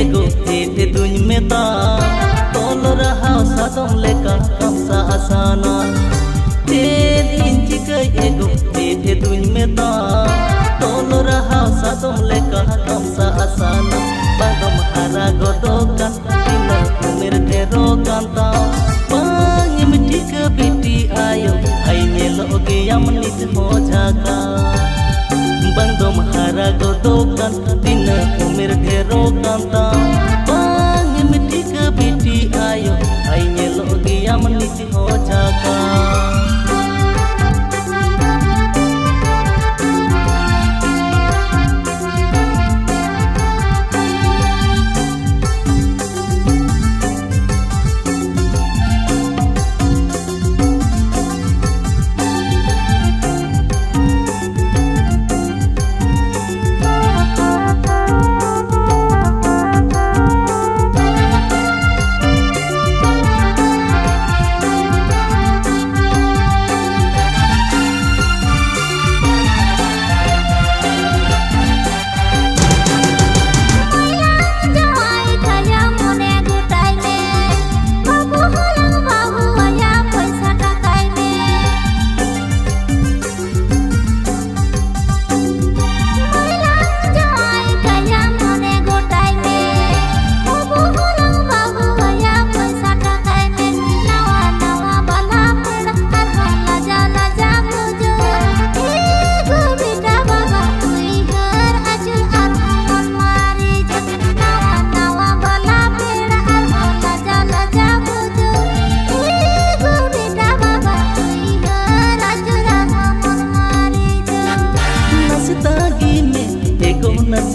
एगो हेठे दुñ मेता तोल रहा सादम लेका कमसा आसाना तेदिन चिकै एगो हेठे दुñ मेता तोल रहा सादम लेका कमसा आसाना bagam hara godokan tina umir derokan ta pangim tika biti ayo ai nyeloge yamnit ho jaka bagam hara godokan tina umir derokan ta pangim tika biti ayo ai nyeloge yamnit ho jaka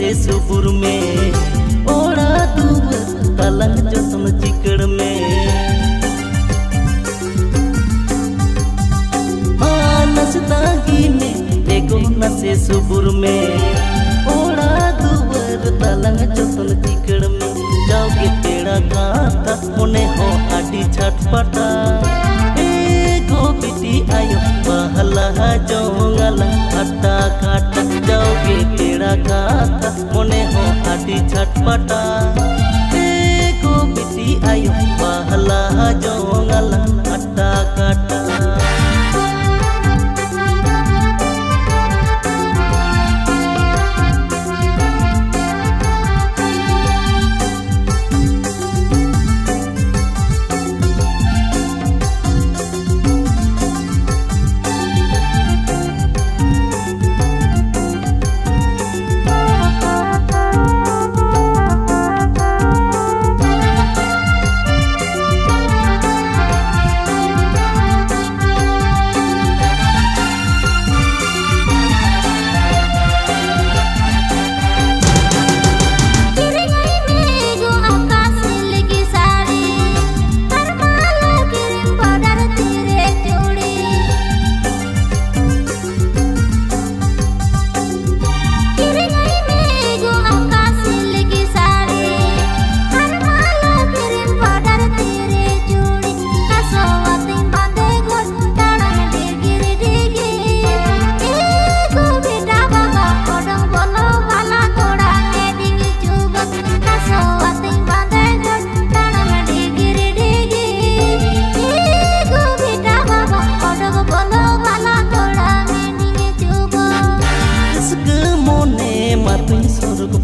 से सुबुर में ओड़ा दूब तलंग जतन चिकड़ में नसतागी में देखो न से सुबुर में ओड़ा दूबर तलंग जतन चिकड़ में जाओगे तेरा काता मुने हो आटी छटपटा गो बिटी आयो बहला जोंगला अट्टा काटा जाओगे तेरा काता मुने हो आटी छटपटा गो बिटी आयो बहला जोंगला अट्टा काटा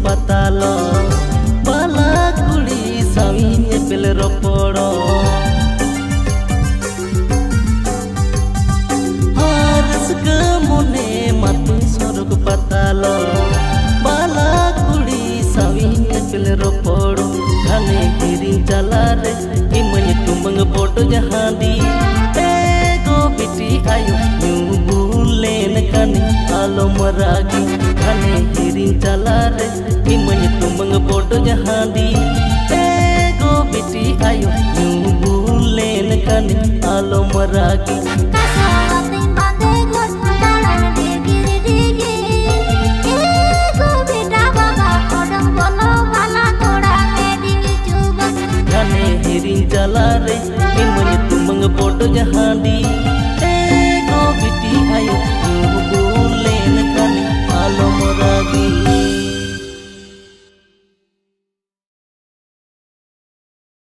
patalo bala kuli sawinya pel roporo haras kemone matu sorok patalo bala kuli sawinya pel roporo khane kiring jalare imanya tumbang bodo jahadi go biti ayo nyubulen kani alo maragi khane kiring jalare imanya tumbang bodo jahadi go biti ayo nyubulen kani alo maragi